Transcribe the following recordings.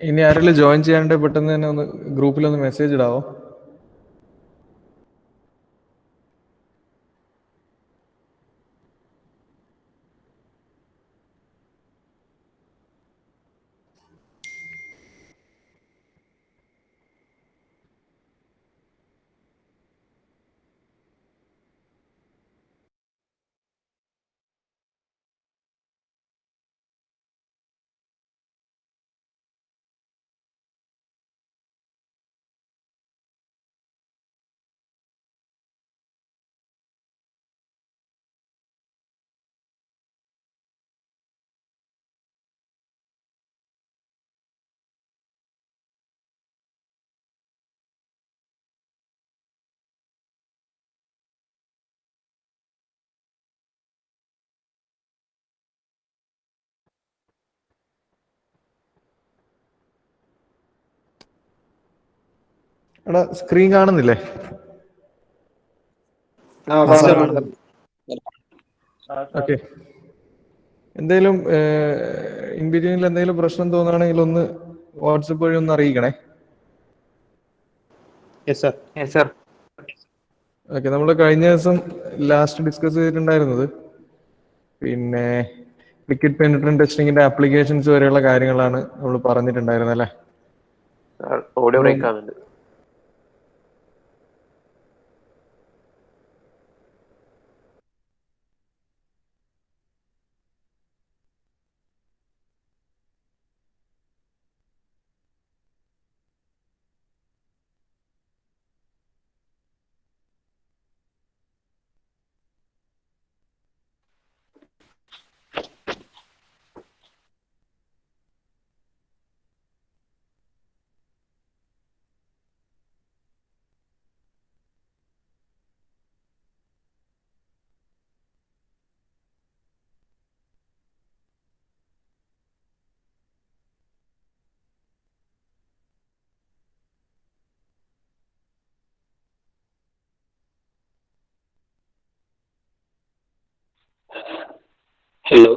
ഇനി ആരെങ്കിലും ജോയിൻ ചെയ്യാണ്ട് പെട്ടെന്ന് തന്നെ ഒന്ന് ഗ്രൂപ്പിലൊന്ന് മെസ്സേജ് ഇടാവോ? എടാ സ്ക്രീൻ കാണുന്നില്ലേ? ഓക്കെ. എന്തെങ്കിലും ഇൻ ബിറ്റ്വീനിൽ എന്തെങ്കിലും പ്രശ്നം തോന്നുകയാണെങ്കിൽ ഒന്ന് വാട്സപ്പ് വഴി ഒന്ന് അറിയിക്കണേ. ഓക്കെ. നമ്മൾ കഴിഞ്ഞ ദിവസം ലാസ്റ്റ് ഡിസ്കസ് ചെയ്തിട്ടുണ്ടായിരുന്നത് പിന്നെ ലിക്വിഡ് പെനിട്രന്റ് ടെസ്റ്റിങ്ങിന്റെ ആപ്ലിക്കേഷൻസ് വരെയുള്ള കാര്യങ്ങളാണ് നമ്മൾ പറഞ്ഞിട്ടുണ്ടായിരുന്നത് അല്ലേ? ഓഡിയോ ബ്രേക്ക് ആവുന്നുണ്ട്. Hello,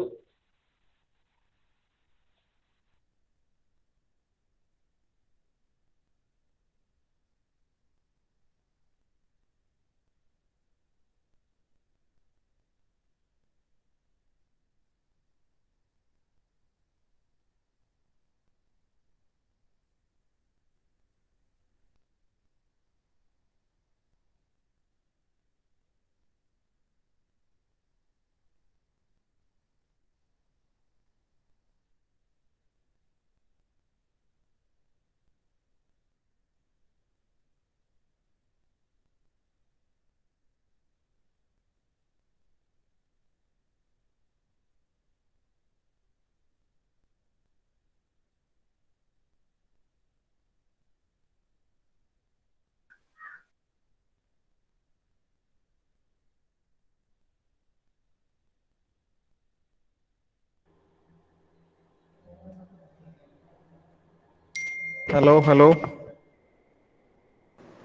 hello hello.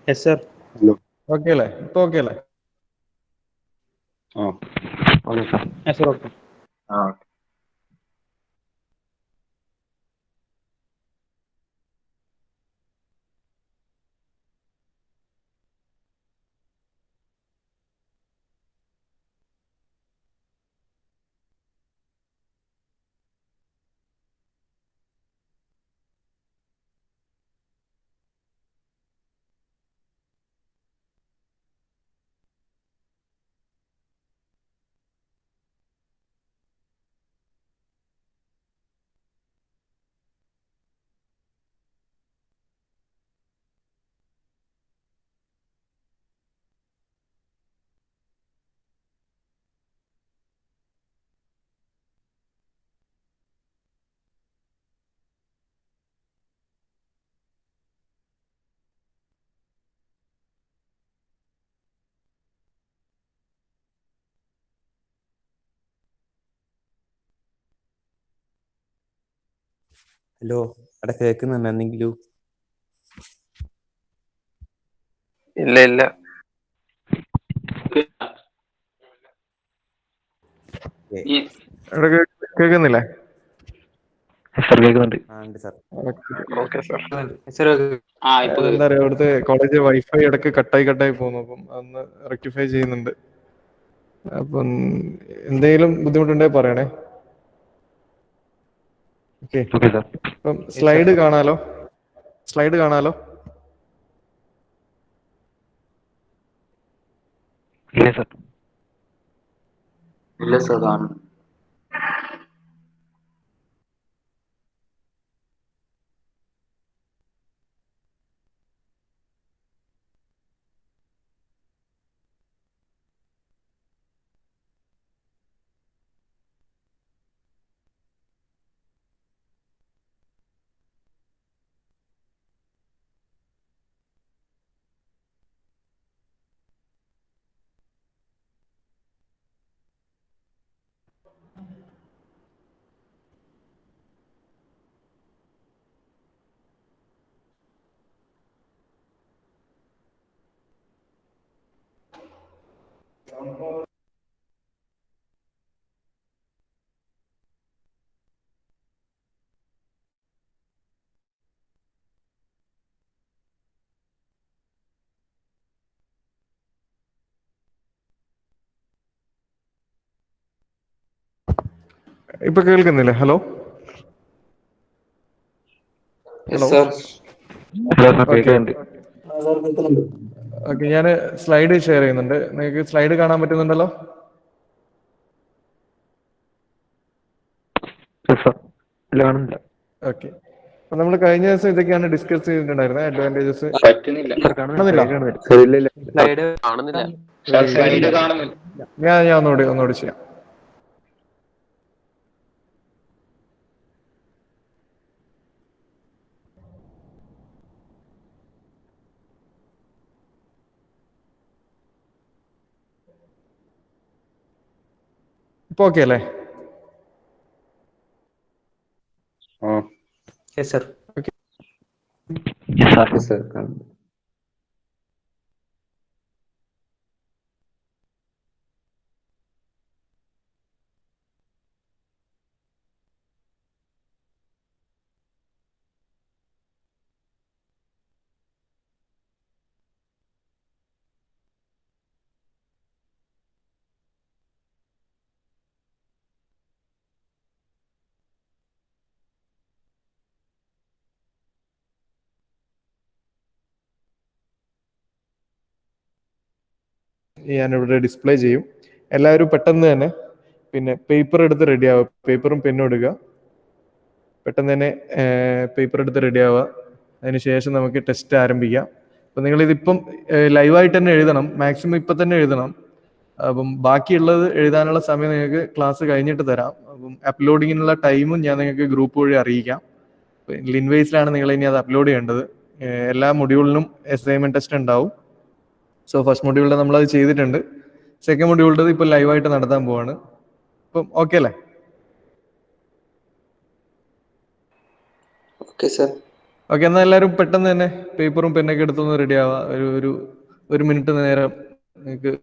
Yes sir. Hello. Okay അല്ലേ? ഇപ്പൊ ഓക്കെ അല്ലേ? Yes sir, okay. ഹലോ, അവിടെ കേൾക്കുന്നുണ്ടോ എന്തെങ്കിലും? ഇല്ല ഇല്ല. കേൾക്കുന്നില്ലേ? സാർ കേൾക്കുന്നുണ്ട്. ആ ഉണ്ട് സാർ. Okay sir. സാർ എന്താ പറയാ, ഇവിടുത്തെ കോളേജ് വൈഫൈ ഇടയ്ക്ക് കട്ടായി പോകുന്നു. അപ്പം അതൊന്ന് റെക്ടിഫൈ ചെയ്യുന്നുണ്ട്. അപ്പം എന്തെങ്കിലും ബുദ്ധിമുട്ടുണ്ടെങ്കിൽ പറയണേ. Okay, okay sir. അപ്പം സ്ലൈഡ് കാണാലോ? ഇല്ല സാർ. ഇല്ല സാർ, കാണുന്നു. ഇപ്പൊ കേൾക്കുന്നില്ലേ? ഹലോ? സാർ. കേൾക്കുന്നുണ്ട്. ഓക്കെ, ഞാൻ സ്ലൈഡ് ഷെയർ ചെയ്യുന്നുണ്ട്. നിങ്ങൾക്ക് സ്ലൈഡ് കാണാൻ പറ്റുന്നുണ്ടല്ലോ? സാർ ഇല്ല, കാണുന്നില്ല. ഓക്കെ, അപ്പൊ നമ്മൾ കഴിഞ്ഞ ദിവസം ഇതൊക്കെയാണ് ഡിസ്കസ് ചെയ്തിട്ടുണ്ടായിരുന്നത്. അഡ്വാൻറ്റേജസ്. പറ്റുന്നില്ല. സാർ കാണുന്നില്ല. സ്ലൈഡ് കാണുന്നില്ല. ഞാൻ ഒന്നുകൂടി ചെയ്യാം. ഇപ്പൊ ഓക്കെ അല്ലേ? Yes sir. Okay. Yes sir. ഞാനിവിടെ ഡിസ്പ്ലേ ചെയ്യും. എല്ലാവരും പെട്ടെന്ന് തന്നെ പിന്നെ പേപ്പർ എടുത്ത് റെഡി ആവുക. പേപ്പറും പെന്നും എടുക്കുക. പെട്ടെന്ന് തന്നെ പേപ്പർ എടുത്ത് റെഡി ആവുക. അതിനുശേഷം നമുക്ക് ടെസ്റ്റ് ആരംഭിക്കാം. അപ്പം നിങ്ങളിതിപ്പം ലൈവായിട്ട് തന്നെ എഴുതണം. മാക്സിമം ഇപ്പം തന്നെ എഴുതണം. അപ്പം ബാക്കിയുള്ളത് എഴുതാനുള്ള സമയം നിങ്ങൾക്ക് ക്ലാസ് കഴിഞ്ഞിട്ട് തരാം. അപ്പം അപ്ലോഡിങ്ങിനുള്ള ടൈമും ഞാൻ നിങ്ങൾക്ക് ഗ്രൂപ്പ് വഴി അറിയിക്കാം. ലിൻവേസിലാണ് നിങ്ങൾ ഇനി അത് അപ്ലോഡ് ചെയ്യേണ്ടത്. എല്ലാ മൊഡ്യൂളിനും അസൈൻമെന്റ് ടെസ്റ്റ് ഉണ്ടാവും. സോ ഫസ്റ്റ് മൊഡ്യൂളിൽ നമ്മളത് ചെയ്തിട്ടുണ്ട്. സെക്കൻഡ് മൊഡ്യൂളിൽ ഇപ്പോൾ ലൈവായിട്ട് നടത്താൻ പോവാണ്. അപ്പം ഓക്കെ അല്ലേ? Okay sir. ഓക്കെ, എന്നാൽ എല്ലാവരും പെട്ടെന്ന് തന്നെ പേപ്പറും പെന്നൊക്കെ എടുത്തൊന്ന് റെഡി ആവുക. ഒരു മിനിറ്റ് നേരം നിങ്ങൾക്ക്.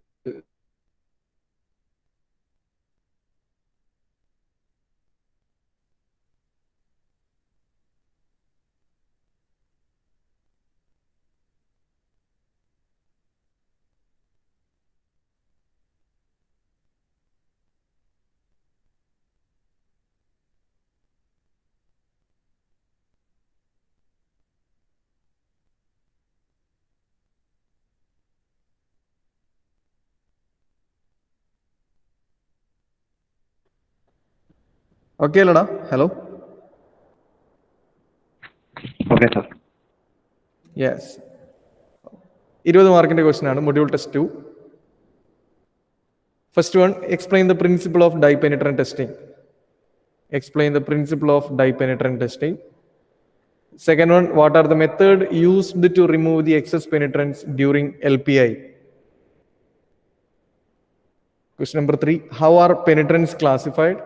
ഓക്കെ അല്ലടാ? ഹലോ? Okay sir. യെസ്. 20 മാർക്കിന്റെ ക്വസ്റ്റ്യൻ ആണ്, module test 2. First one, explain the principle of dye penetrant testing. Explain the principle of dye penetrant testing. Second one, what are the method used to remove the excess penetrants during LPI? Question number 3, how are penetrants classified?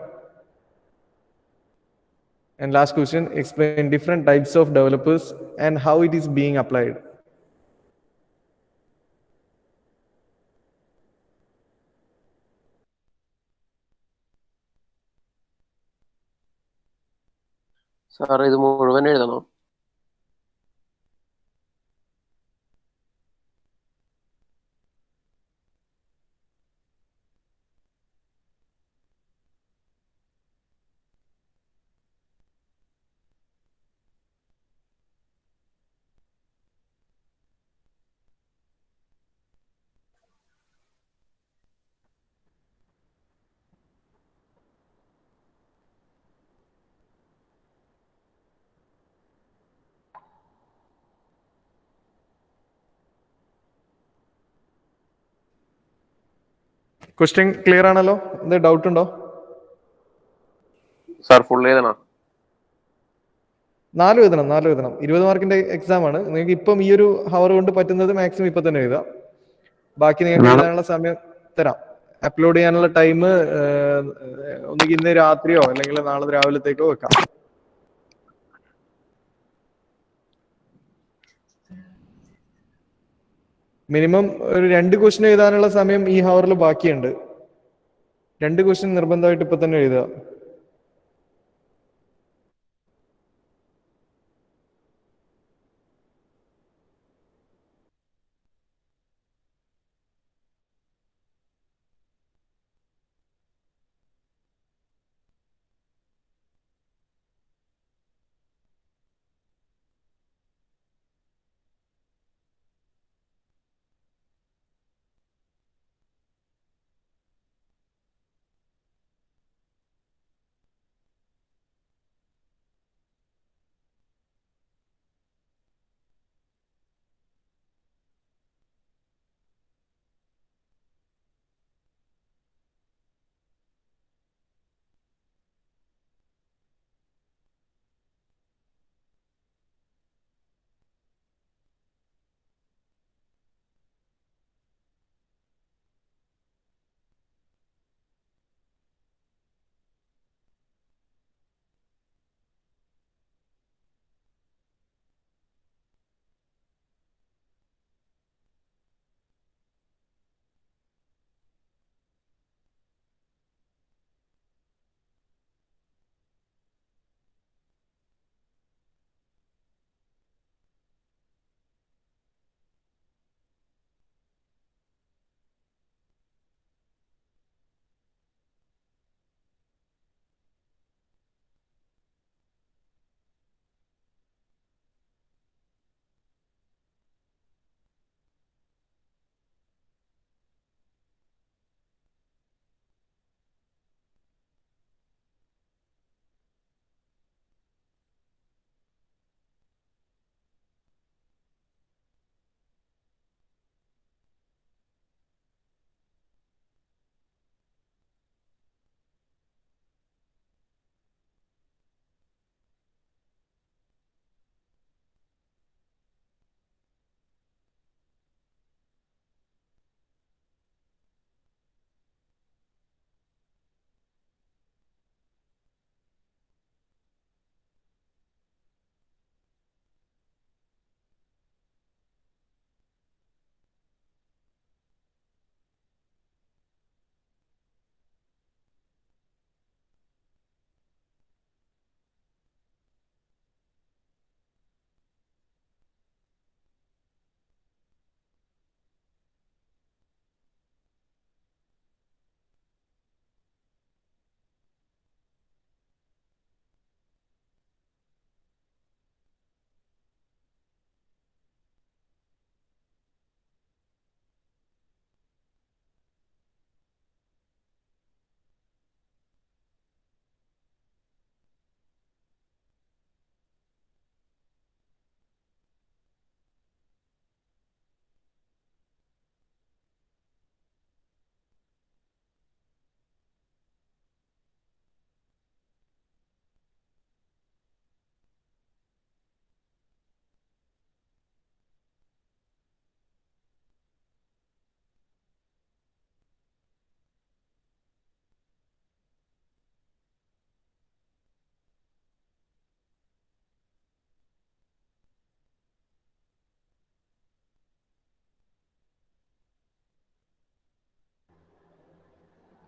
And last question, explain different types of developers and how it is being applied. Sir ഇത് മുഴുവൻ എഴുതണോ? Question clear ആണല്ലോ? എന്തെങ്കിലും doubt ഉണ്ടോ? Sir full എഴുതണോ? 4 എഴുതണം, 4 എഴുതണം. 20 മാർക്കിന്റെ exam ആണ്. നിങ്ങൾക്ക് ഇപ്പം ഈ ഒരു ഹവർ കൊണ്ട് പറ്റുന്നത് മാക്സിമം ഇപ്പൊ തന്നെ എഴുതാം. ബാക്കി നിങ്ങൾക്ക് എഴുതാനുള്ള സമയം തരാം. അപ്ലോഡ് ചെയ്യാനുള്ള ടൈം ഒന്നുകിൽ ഇന്ന് രാത്രിയോ അല്ലെങ്കിൽ നാളെ രാവിലത്തേക്കോ വെക്കാം. മിനിമം ഒരു 2 ക്വസ്റ്റ്യൻ എഴുതാനുള്ള സമയം ഈ ഹവറിൽ ബാക്കിയുണ്ട്. 2 ക്വസ്റ്റ്യൻ നിർബന്ധമായിട്ട് ഇപ്പൊ തന്നെ എഴുതുക.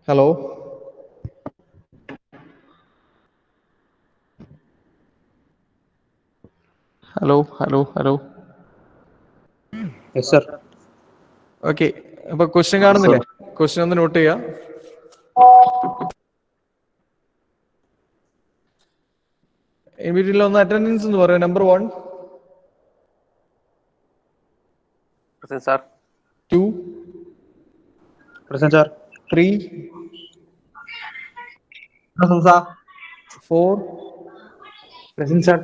Hello, hello hello hello. Yes sir. Okay, അപ്പൊ ക്വസ്റ്റ്യൻ കാണുന്നില്ലേ? ക്വസ്റ്റ്യൻ ഒന്ന് നോട്ട് ചെയ്യാം. വീട്ടിൽ ഒന്ന് അറ്റൻഡൻസ് എന്ന് പറയാം. Number 1, Present, sir. 2, present sir. 3, present sir. 4, present sir.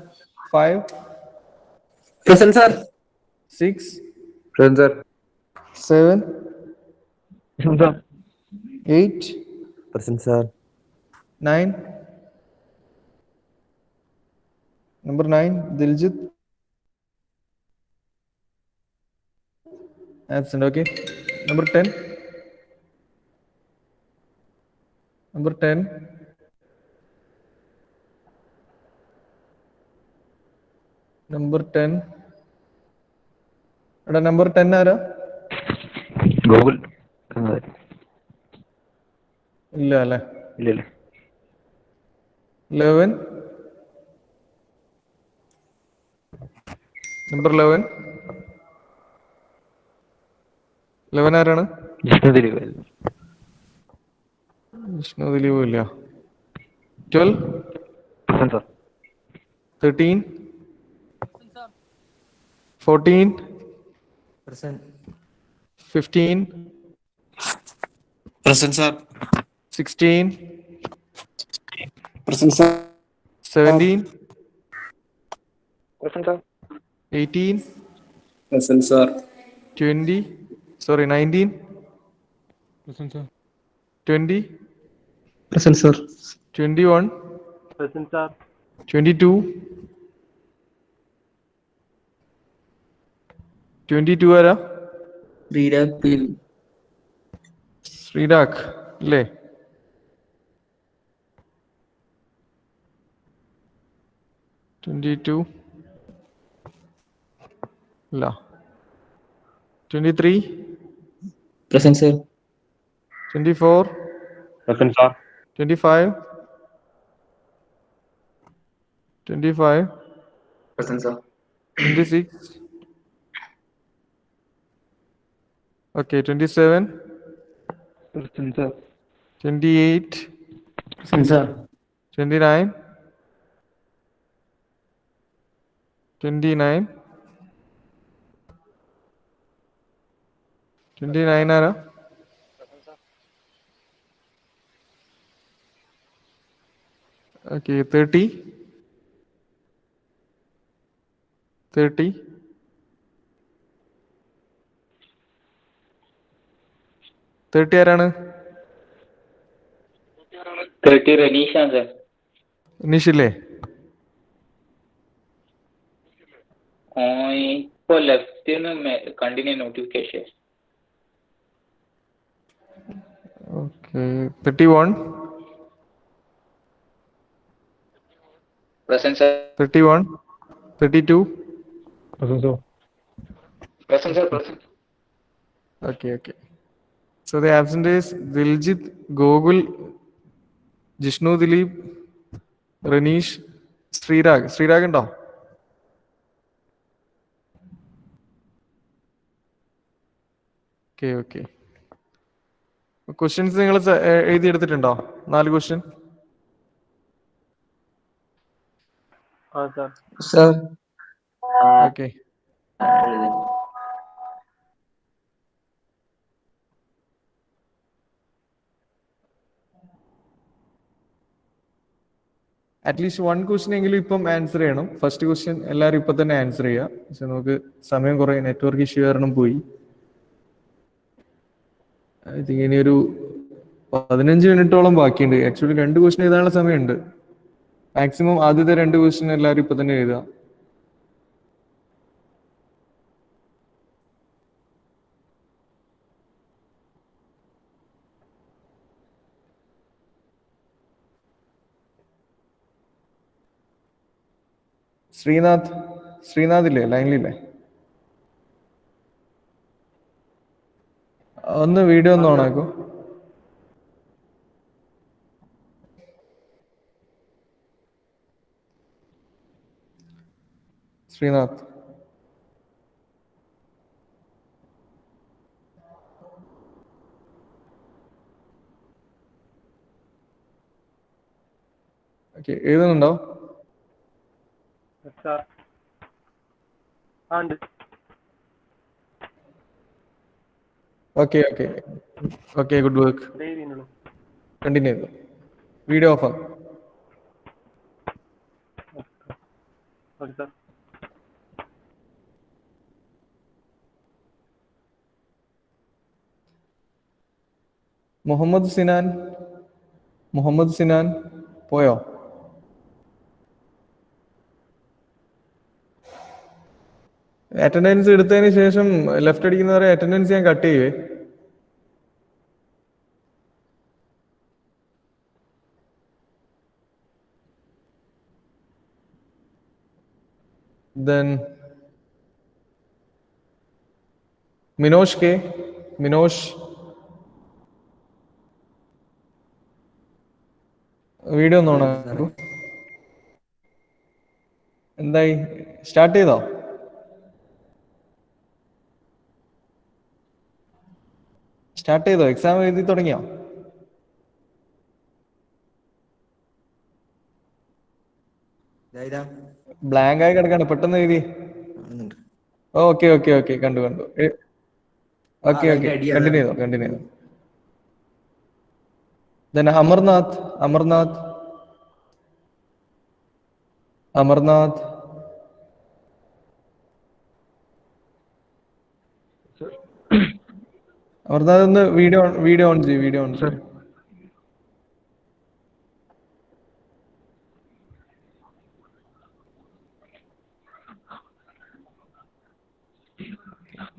5, present sir. 6, present sir. 7, present sir. 8, Present sir. 9. Number 9, Diljit. Absent. Okay. Number 10. Number 10. Number 10. എടാ number 10 ആരാ? ഗൂഗിൾ. ഇല്ല അല്ലേ? ഇല്ല. 11. നമ്പർ 11. 11 ആരാണ്? ജിഷ്ണു ദിലീപ്. വിഷ്ണു ദിലീപ് ഇല്ല. 12. Present sir. 13. 14. Present. 15. Present sir. 16. Present sir. 17. Present sir. 18. Present sir. 20. Sorry, 19. Present sir. 20. Present sir. 21. Present sir. 22. 22 ആരാ? ശ്രീരാഗ് അല്ലേ? Twenty-two. ഇല്ല. 23. Present sir. 24. Present sir. 25. 25. Present sir. 26. Okay, 27. Present sir. 28. Present sir. 29. 29. 29 ആരാ? Okay, 30. 30. 30 ആരാണ്? 30 റനീഷാണ് sir. നിഷില്ലേ? ഇപ്പൊ left continue notification. Okay, 31. Present sir. 31. 32. Present sir. Present sir. Present. Okay, okay. So the absent is Diljit, Gogul, Jishnu Dilip, Ranish, Srirag. Srirag ഉണ്ടോ? Okay, okay. Questions നിങ്ങൾ എഴുതിയെടുത്തിട്ടുണ്ടോ? 4 question. Sir. Okay. At least 1 question എങ്കിലും ഇപ്പം answer ചെയ്യണം. First question എല്ലാവരും ഇപ്പൊ തന്നെ answer ചെയ്യുക. പക്ഷെ നമുക്ക് സമയം കുറെ നെറ്റ്വർക്ക് ഇഷ്യൂ കാരണം പോയി. ഐ തിങ്ക് ഇനി ഒരു 15 മിനിറ്റോളം ബാക്കിയുണ്ട്. ആക്ച്വലി 2 ക്വസ്റ്റ്യൻ എഴുതാനുള്ള സമയമുണ്ട്. മാക്സിമം ആദ്യത്തെ 2 ക്വസ്റ്റ്യൻ എല്ലാവരും ഇപ്പൊ തന്നെ എഴുതുക. ശ്രീനാഥ് ഇല്ലേ? ലൈനിലില്ലേ? ഒന്ന് വീഡിയോ ഒന്ന് ഓണാക്കൂ. ശ്രീനാഥ്. ഓക്കെ, എഴുതുന്നുണ്ടോ? സാർ ആ ഉണ്ട്. Okay okay okay, good work. ഡെയിലിന്നുള്ളൂ. കണ്ടിന്യൂ ചെയ്തു. വീഡിയോ ഓഫ് ആണ്. Okay sir. മുഹമ്മദ് സിനാൻ, മുഹമ്മദ് സിനാൻ പോയോ? അറ്റൻഡൻസ് എടുത്തതിന് ശേഷം ലെഫ്റ്റ് അടിക്കുന്നവരെ അറ്റൻഡൻസ് ഞാൻ കട്ട് ചെയ്യുവേ. Then Minosh K, Minosh video ഒന്ന് ഓണാക്കൂ. എന്തായി, സ്റ്റാർട്ട് ചെയ്തോ? സ്റ്റാർട്ട് ചെയ്തോ? എക്സാം എഴുതി തുടങ്ങിയോ? ബ്ലാങ്ക് ആയി കിടക്കാണ്, പെട്ടെന്ന് എഴുതി. ഓക്കെ ഓക്കെ ഓക്കെ, കണ്ടു കണ്ടു. ഓക്കെ ഓക്കെ, കണ്ടിന്യൂ ചെയ്തോ, കണ്ടിന്യൂ ചെയ്തോ. Then അമർനാഥ്, അമർനാഥ്, അമർനാഥ്. അമർനാഥ് ഒന്ന് വീഡിയോ ഓൺ ചെയ്യും, വീഡിയോ ഓൺ ചെയ്യും.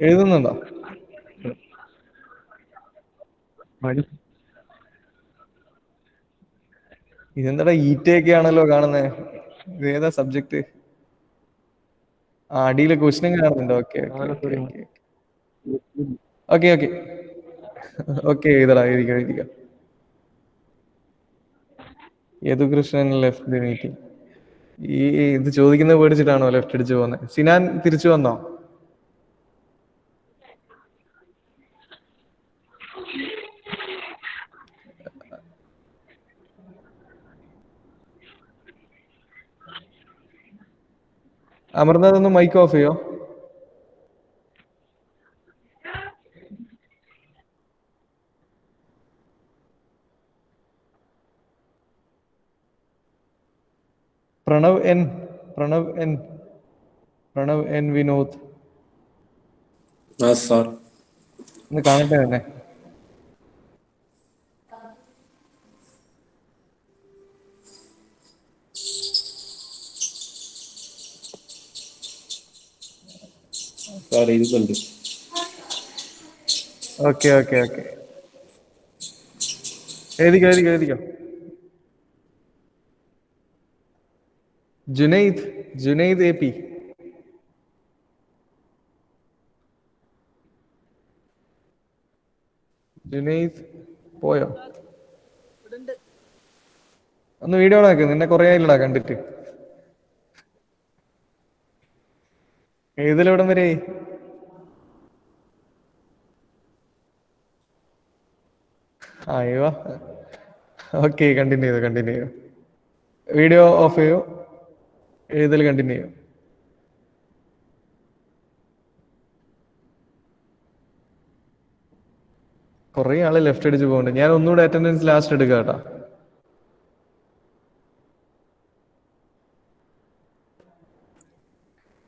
എഴുതുന്നുണ്ടോ? ഇതെന്താ ഈറ്റയൊക്കെ ആണല്ലോ കാണുന്നത്. ഇത് ഏതാ സബ്ജക്ട്? ആ, അടിയിലെ ക്വസ്റ്റ്യൻ കാണുന്നുണ്ട്. Okay okay okay okay okay okay okay, എഴുതടാ, എഴുതിക്കാം എഴുതിക്കാം. Yadukrishnan left the meeting. ഈ ഇത് ചോദിക്കുന്നത് പേടിച്ചിട്ടാണോ ലെഫ്റ്റ് അടിച്ചു പോകുന്നത്? സിനാൻ തിരിച്ചു വന്നോ? അമർനാഥ് ഒന്ന് മൈക്ക് ഓഫ് ചെയ്യോ? Pranav N, Pranav N, Pranav N Vinod ഒന്ന് കാണട്ടെ തന്നെ. ഓക്കെ ഓക്കെ ഓക്കെ, എഴുതിക്കോ എഴുതിക്കോ എഴുതിക്കോ. Junaid, Junaid A P. ജുനൈദ് പോയോ? ഒന്ന് വീഡിയോ ആക്ക്, നിന്നെ കൊറേ ആയില്ലടാ കണ്ടിട്ട്. എഴുതലെവിടം വരെ? അയ്യോ, ഓക്കെ, കണ്ടിന്യൂ ചെയ്തു, കണ്ടിന്യൂ ചെയ്തു. വീഡിയോ ഓഫ് ചെയ്യൂ, എഴുതൽ കണ്ടിന്യൂ ചെയ്യും. കുറെ ആള് ലെഫ്റ്റ് അടിച്ച് പോകുന്നുണ്ട്. ഞാൻ ഒന്നുകൂടെ അറ്റൻഡൻസ് ലാസ്റ്റ് എടുക്കാം കേട്ടോ.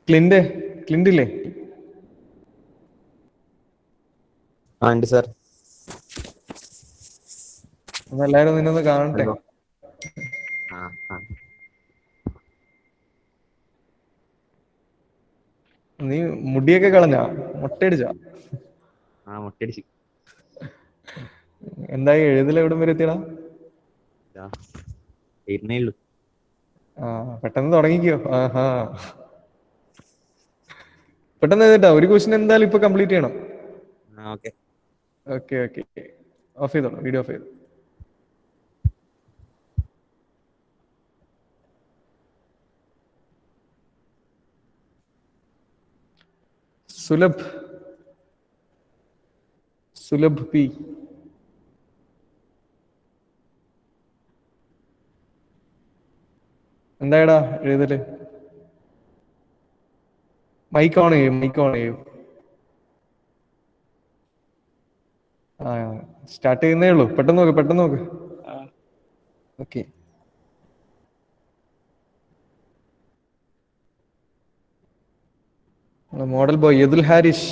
ക്ലിന്റ്, ക്ലിന്റ് ഇല്ലേ? ഉണ്ട് സാർ. എല്ലാരും നിന്നൊന്ന് കാണട്ടെ. നീ മുടിയൊക്കെ കളഞ്ഞാ, മുട്ടയടിച്ചാ? മുട്ടടിച്ചു. എന്തായി, എഴുതൽ എവിടം വരെ എത്തിയടാ? ആ, പെട്ടെന്ന് തുടങ്ങിക്കോ. ആഹാ, പെട്ടെന്ന് എഴുതട്ടാ. ഒരു ക്വസ്റ്റ്യൻ എന്തായാലും ഇപ്പൊ കംപ്ലീറ്റ് ചെയ്യണം. ഓക്കെ ഓക്കെ, ഓഫ് ചെയ്തോളൂ, വീഡിയോ ഓഫ് ചെയ്തു. സുലഭ് സുലഭ് പി. എന്തായടാ എഴുതല്? മൈക്ക് ഓൺ ചെയ്യും, മൈക്ക് ഓൺ ചെയ്യും. ആ സ്റ്റാർട്ട് ചെയ്യുന്നേ ഉള്ളൂ. പെട്ടെന്ന് നോക്ക്, പെട്ടെന്ന് നോക്ക്. Okay. Model boy Yadul Harish.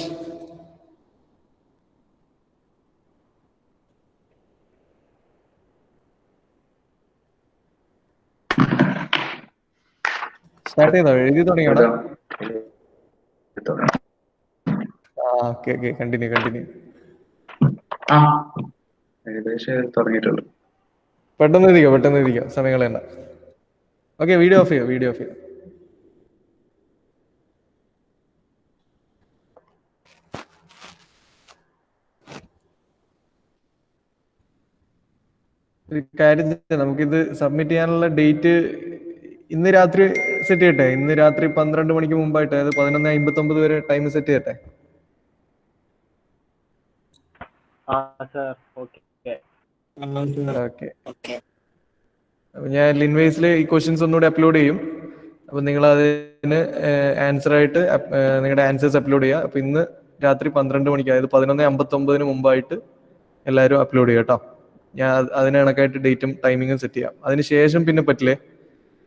Start ചെയ്തോ? എഴുതി തുടങ്ങിയോടാ? ആ ഓക്കെ ഓക്കെ, കണ്ടിന്യൂ കണ്ടിന്യൂ. ഏകദേശം തുടങ്ങിയിട്ടുള്ളൂ. പെട്ടെന്ന് എഴുതിക്കോ, പെട്ടെന്ന് എഴുതിക്കോ, സമയം കളയണ്ട. ഓക്കെ, വീഡിയോ ഓഫ് ചെയ്യോ, വീഡിയോ ഓഫ് ചെയ്യോ. ഒരു കാര്യം ചെയ്യാം, നമുക്കിത് സബ്മിറ്റ് ചെയ്യാനുള്ള ഡേറ്റ് ഇന്ന് രാത്രി സെറ്റ് ചെയ്യട്ടെ. ഇന്ന് രാത്രി 12 മണിക്ക് മുമ്പായിട്ട്, അതായത് 11:59 വരെ ടൈം സെറ്റ് ചെയ്യട്ടെ. Sir okay. ഓക്കെ. അപ്പൊ ഞാൻ ലിൻവേസിൽ ഈ ക്വസ്റ്റ്യൻസ് ഒന്നുകൂടി അപ്ലോഡ് ചെയ്യും. അപ്പൊ നിങ്ങൾ അതിന് ആൻസർ ആയിട്ട് നിങ്ങളുടെ ആൻസേഴ്സ് അപ്ലോഡ് ചെയ്യുക. അപ്പൊ ഇന്ന് രാത്രി 12 മണിക്ക്, അതായത് 11:59 മുമ്പായിട്ട് എല്ലാവരും അപ്ലോഡ് ചെയ്യുക കേട്ടോ. ഞാൻ അതിന് കണക്കായിട്ട് ഡേറ്റും ടൈമിങ്ങും സെറ്റ് ചെയ്യാം. അതിനുശേഷം പിന്നെ പറ്റില്ലേ.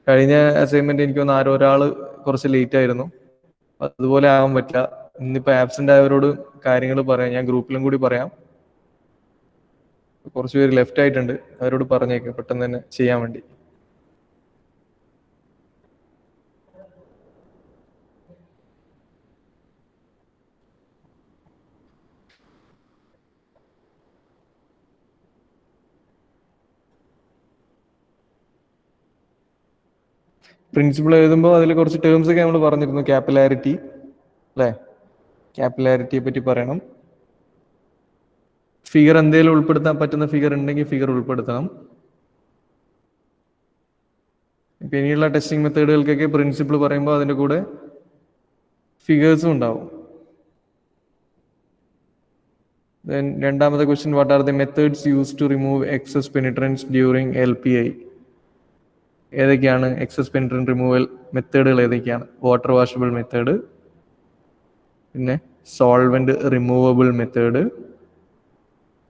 കഴിഞ്ഞ അസൈൻമെന്റ് എനിക്ക് തോന്നുന്നു ഒരാള് കുറച്ച് ലേറ്റ് ആയിരുന്നു. അതുപോലെ ആവാൻ പറ്റില്ല. ഇന്നിപ്പോ ആബ്സെന്റ് ആയവരോട് കാര്യങ്ങൾ പറയാം, ഞാൻ ഗ്രൂപ്പിലും കൂടി പറയാം. കുറച്ച് പേര് ലെഫ്റ്റ് ആയിട്ടുണ്ട്, അവരോട് പറഞ്ഞേക്ക് പെട്ടെന്ന് തന്നെ ചെയ്യാൻ വേണ്ടി. പ്രിൻസിപ്പിൾ എഴുതുമ്പോൾ അതിൽ കുറച്ച് ടേംസ് ഒക്കെ നമ്മൾ പറഞ്ഞിരുന്നു. ക്യാപ്പിലാരിറ്റി അല്ലേ? ക്യാപ്പിലാരിറ്റിയെ പറ്റി പറയണം. ഫിഗർ എന്തെങ്കിലും ഉൾപ്പെടുത്താൻ പറ്റുന്ന ഫിഗർ ഉണ്ടെങ്കിൽ ഫിഗർ ഉൾപ്പെടുത്തണം. ഇപ്പൊ ഇനിയുള്ള ടെസ്റ്റിംഗ് മെത്തേഡുകൾക്കൊക്കെ പ്രിൻസിപ്പിൾ പറയുമ്പോൾ അതിൻ്റെ കൂടെ ഫിഗേഴ്സും ഉണ്ടാവും. Then രണ്ടാമത്തെ question, what are the methods use to remove excess penetrants during LPI? ഏതൊക്കെയാണ് എക്സസ് പെനിട്രൻറ്റ് റിമൂവൽ മെത്തേഡുകൾ? ഏതൊക്കെയാണ്? വാട്ടർ വാഷബിൾ മെത്തേഡ്, പിന്നെ solvent removable method,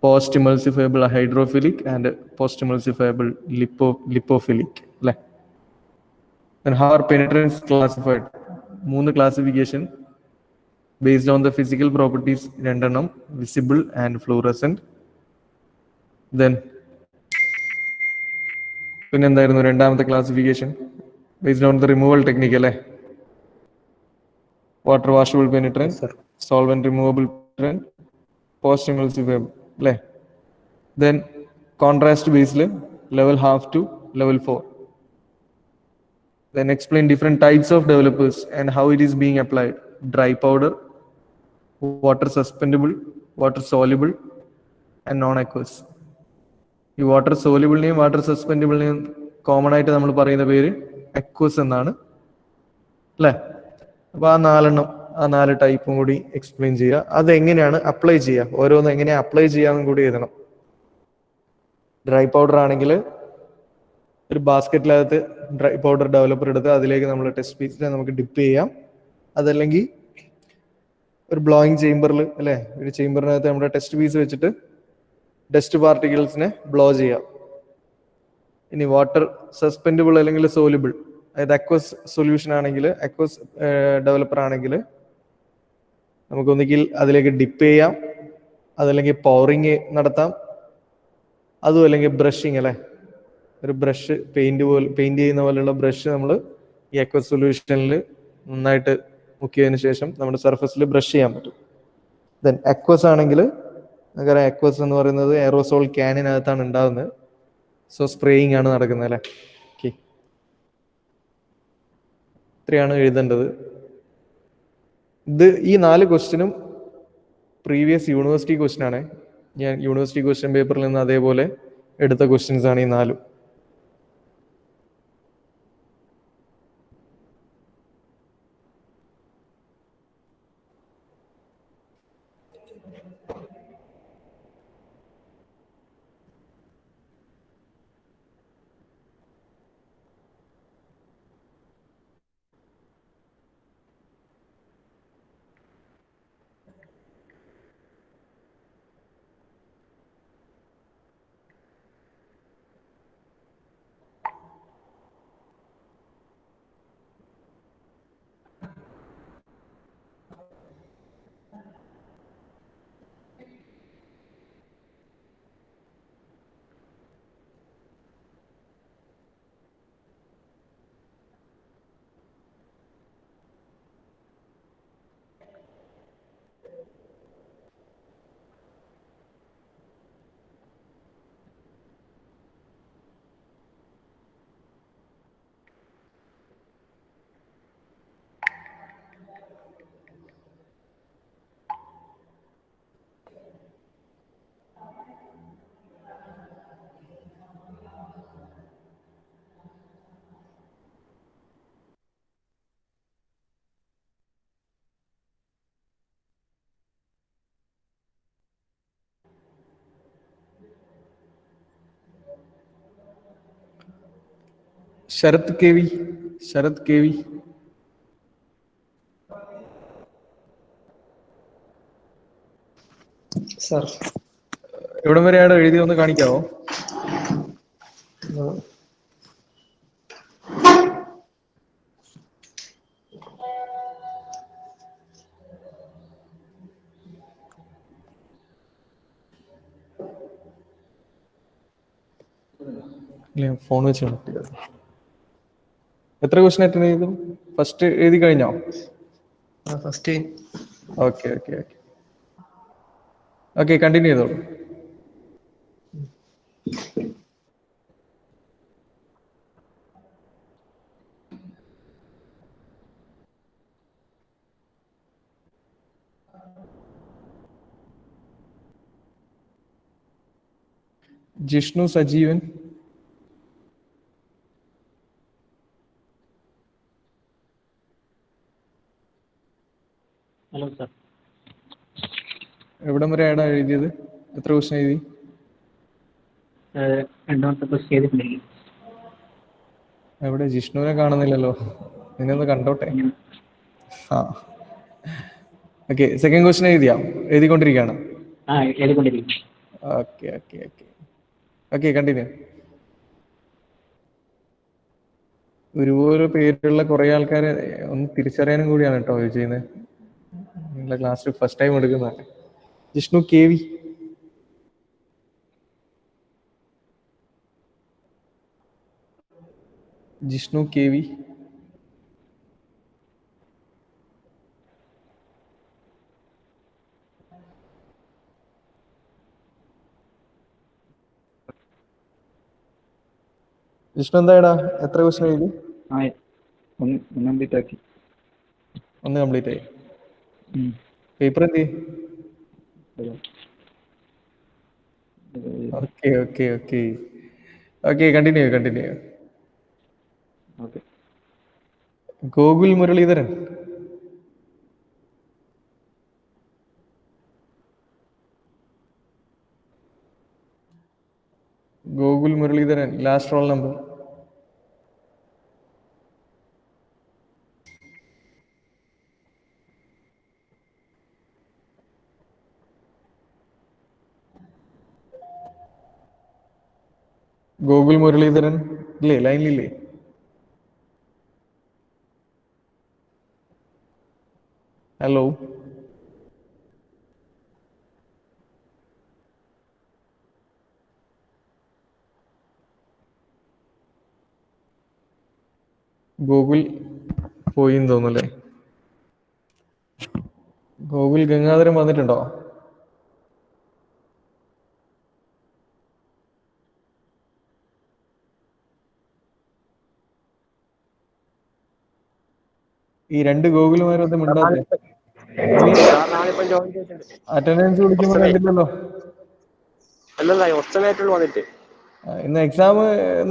post emulsifiable hydrophilic and post emulsifiable lipophilic അല്ലേ? Then how are penetrants classified? 3 classification based on the physical properties, രണ്ടെണ്ണം, visible and fluorescent. Then പിന്നെ എന്തായിരുന്നു രണ്ടാമത്തെ classification? based on the removal technique അല്ലേ? Water washable penetrant, solvent removable penetrant, post emulsifiable അല്ലേ? Then contrast ബേസിൽ level 1/2 to level 4. Then explain different types of developers and how it is being applied. Dry powder, water suspendible, water soluble and non-aqueous. ഈ water സോല്യൂബിളിനെയും water സസ്പെൻഡിബിളിനെയും common ആയിട്ട് നമ്മൾ പറയുന്ന പേര് aqueous എന്നാണ് അല്ലേ? അപ്പൊ ആ 4 ടൈപ്പും കൂടി എക്സ്പ്ലെയിൻ ചെയ്യുക. അതെങ്ങനെയാണ് അപ്ലൈ ചെയ്യുക, ഓരോന്ന് എങ്ങനെയാണ് അപ്ലൈ ചെയ്യാന്നും കൂടി എഴുതണം. ഡ്രൈ പൗഡർ ആണെങ്കിൽ ഒരു ബാസ്ക്കറ്റിനകത്ത് ഡ്രൈ പൗഡർ ഡെവലപ്പർ എടുത്ത് അതിലേക്ക് നമ്മൾ ടെസ്റ്റ് പീസിനെ നമുക്ക് ഡിപ്പ് ചെയ്യാം. അതല്ലെങ്കിൽ ഒരു ബ്ലോയിങ് ചേംബറിൽ അല്ലേ, ഒരു ചേംബറിനകത്ത് നമ്മുടെ ടെസ്റ്റ് പീസ് വെച്ചിട്ട് ഡസ്റ്റ് പാർട്ടിക്കിൾസിനെ ബ്ലോ ചെയ്യാം. ഇനി വാട്ടർ സസ്പെൻഡിബിൾ അല്ലെങ്കിൽ സോലിബിൾ, അതായത് അക്വസ് സൊല്യൂഷൻ ആണെങ്കിൽ, അക്വസ് ഡെവലപ്പർ ആണെങ്കിൽ നമുക്കൊന്നുകിൽ അതിലേക്ക് ഡിപ്പ് ചെയ്യാം, അതല്ലെങ്കിൽ പവറിങ് നടത്താം, അതും അല്ലെങ്കിൽ ബ്രഷിങ് അല്ലേ, ഒരു ബ്രഷ് പെയിന്റ് ചെയ്യുന്ന പോലെയുള്ള ബ്രഷ് നമ്മൾ ഈ അക്വസ് സൊല്യൂഷനിൽ നന്നായിട്ട് മുക്കിയതിന് ശേഷം നമ്മുടെ സർഫസിൽ ബ്രഷ് ചെയ്യാൻ പറ്റും. ദെൻ അക്വസ് ആണെങ്കിൽ നമുക്കറിയാം, അക്വസ് എന്ന് പറയുന്നത് എയറോസോൾ ക്യാനിനകത്താണ് ഉണ്ടാകുന്നത്. സോ സ്പ്രേയിങ് ആണ് നടക്കുന്നത് അല്ലേ? ഓക്കെ, ഇത്രയാണ് എഴുതേണ്ടത്. ഈ 4 ക്വസ്റ്റ്യനും പ്രീവിയസ് യൂണിവേഴ്സിറ്റി ക്വസ്റ്റ്യൻ ആണ്. ഞാൻ യൂണിവേഴ്സിറ്റി ക്വസ്റ്റ്യൻ പേപ്പറിൽ നിന്ന് അതേപോലെ എടുത്ത ക്വസ്റ്റ്യൻസ് ആണ് ഈ 4. Sharath K V. Sharath K V. Sir. എവിടം വരെയാണ് എഴുതിയൊന്ന് കാണിക്കാവോ? ഫോൺ വെച്ച് എത്ര ക്വസ്റ്റൻ അറ്റൻഡ് ചെയ്തു? ഫസ്റ്റ് എഴുതി കഴിഞ്ഞോ? First. Okay okay okay okay, continue ചെയ്തോളൂ. ജിഷ്ണു സജീവൻ. Hello sir. എവിടം വരെയാണ് എഴുതിയത്? എത്ര ക്വസ്റ്റൻ എഴുതി? രണ്ടാമത്തെ ക്വസ്റ്റ്യൻ ചെയ്തിട്ടുണ്ടെങ്കിൽ. എവിടെ? ജിഷ്ണുവിനെ കാണുന്നില്ലല്ലോ, നിന്നെ ഒന്ന് കണ്ടോട്ടെ. ആ ഓക്കെ, സെക്കൻഡ് ക്വസ്റ്റൻ എഴുതിയാ? എഴുതിക്കൊണ്ടിരിക്കുകയാണ്. എഴുതിക്കൊണ്ടിരിക്കും. Okay okay okay okay, continue. ഒരുപോലെ പേരുള്ള കുറെ ആൾക്കാരെ ഒന്ന് തിരിച്ചറിയാനും കൂടിയാണ് കേട്ടോ ഇത് ചെയ്യുന്നത്. നിങ്ങളുടെ ക്ലാസ്സിൽ ഫസ്റ്റ് ടൈം എടുക്കുന്നതല്ലേ. Jishnu K V. Jishnu K V. Jishnu എന്തായടാ, എത്ര ക്വസ്റ്റൻ എഴുതി? ഒന്ന് കംപ്ലീറ്റ് ആക്കി. ഒന്ന് കംപ്ലീറ്റ് ആയി. പേപ്പർ എന്ത് ചെയ്യും? Okay okay okay okay, continue continue. Okay. Gokul Muraleedharan. Gokul Muraleedharan, last roll number. Gokul Muraleedharan ഇല്ലേ? ലൈനിലില്ലേ? ഹലോ. ഗോകുൽ പോയിന്ന് തോന്നുന്നല്ലേ. ഗോകുൽ ഗംഗാധരൻ വന്നിട്ടുണ്ടോ? ഈ രണ്ട് ഗോകുലുമാരൊന്നും മിണ്ടാതെ. അറ്റൻഡൻസ് വിളിക്കുമ്പോൾ കണ്ടില്ലല്ലോ. ഇന്ന് എക്സാം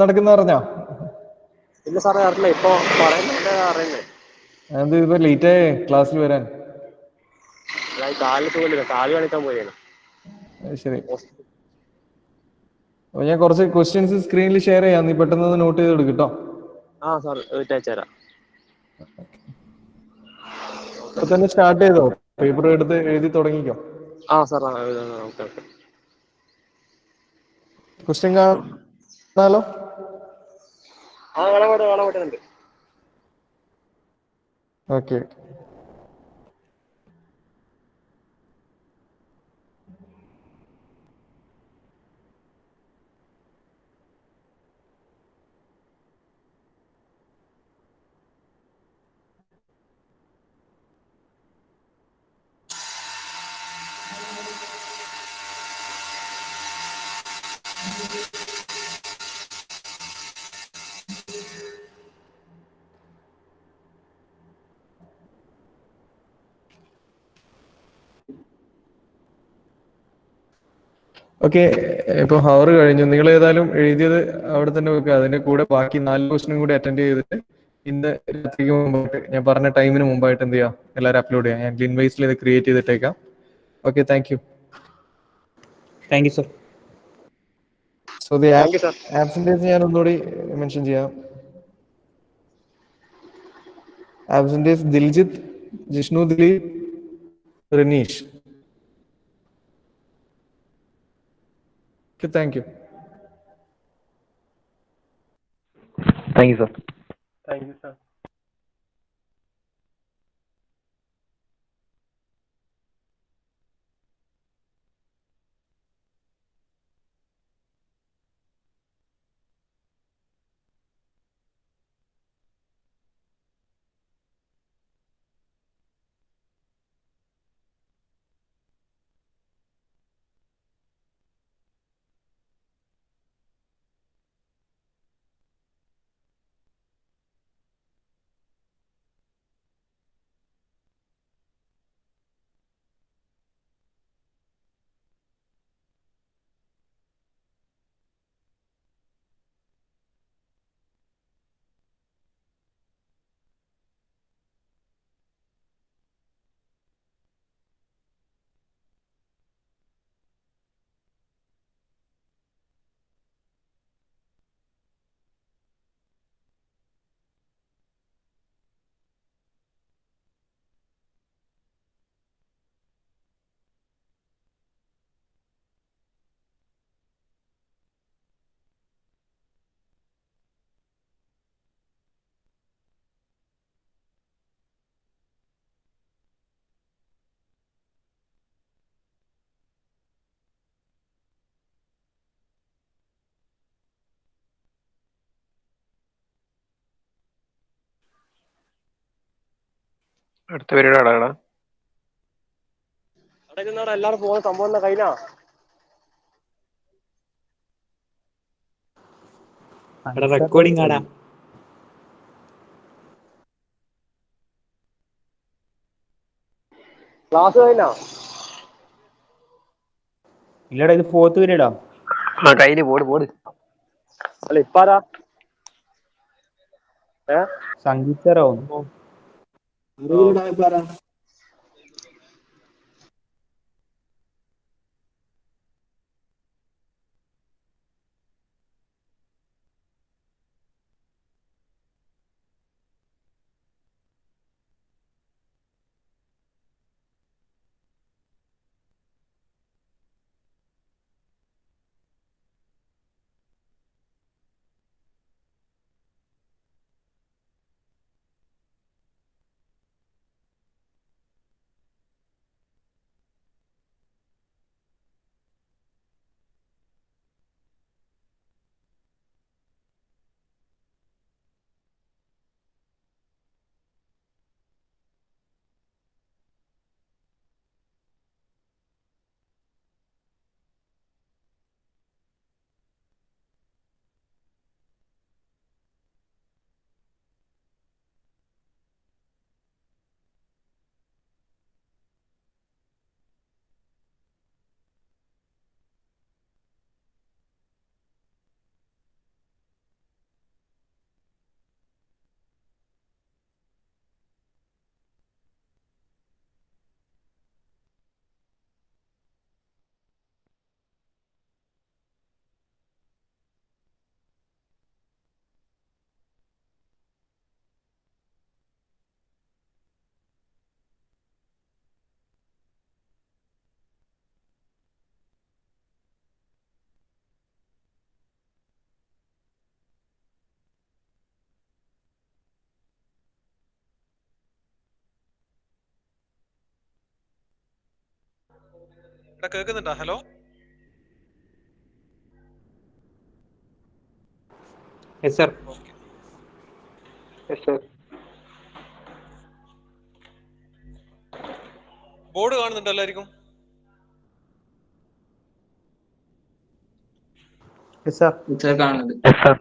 നടക്കുന്ന പറഞ്ഞോ? ഇല്ല സാറേ, അറിയില്ല. ഇപ്പൊ പറയുന്നത് അറിയുന്നേ. അത് ഇപ്പൊ ലേറ്റ് ആയേ ക്ലാസ്സിൽ വരാൻ. കാലിന് സുഖമില്ല, കാല് കാണിക്കാൻ പോയാണ്. ശരി. അപ്പോൾ ഞാൻ കുറച്ച് ക്വസ്റ്റ്യൻസ് സ്ക്രീനിൽ ഷെയർ ചെയ്യാം, നീ പെട്ടെന്ന് നോട്ട് ചെയ്ത് എടുക്കും കേട്ടോ. ആ സാർ അയച്ചു തരാം. ഇപ്പൊ തന്നെ സ്റ്റാർട്ട് ചെയ്തോ, പേപ്പർ എടുത്ത് എഴുതി തുടങ്ങിക്കോ. ആ സാർ, ഓക്കെ ഓക്കെ. ക്വസ്റ്റ്യൻ കാണാലോ? ആ കാണാൻ പറ്റുന്നുണ്ട്. ഓക്കെ. ഓക്കെ, ഇപ്പോൾ ഹവർ കഴിഞ്ഞു. നിങ്ങൾ ഏതായാലും എഴുതിയത് അവിടെ തന്നെ വെക്കുക. അതിന്റെ കൂടെ ബാക്കി 4 ക്വസ്റ്റിനും കൂടി അറ്റൻഡ് ചെയ്തിട്ട് ഇന്ന് രാത്രിക്ക് മുമ്പായിട്ട്, ഞാൻ പറഞ്ഞ ടൈമിന് മുമ്പായിട്ട് എന്ത് ചെയ്യാം, എല്ലാവരും അപ്ലോഡ് ചെയ്യാം. ഞാൻ ഗ്ലിൻവൈസിൽ ഇത് ക്രിയേറ്റ് ചെയ്തിട്ടേക്കാം. Okay, thank you. Thank you sir. So the thank you sir. Absenters ഞാൻ ഒന്നുകൂടി മെൻഷൻ ചെയ്യാം. Absenters Diljith, Jishnu Dileep, Rineesh. Okay, thank you. Thank you sir. Thank you sir. അടുത്ത പീരീഡ് ആടാ. എല്ലാവരും പോകുന്ന സംഭവം കഴിഞ്ഞാ റെക്കോർഡിംഗ് ആടാ. ക്ലാസ് കഴിഞ്ഞാ? ഇല്ലടാ, ഇത് 4th പീരീഡാ. കയ്യില് പോട്. അല്ല ഇപ്പാരാ? സംഗീതരാവും. കേൾക്കുന്നുണ്ടോ? Hello yes sir. Okay. Yes sir. Board കാണുന്നുണ്ടോ എല്ലാവർക്കും? Yes sir. സർ കാണുന്നുണ്ട്. Yes sir.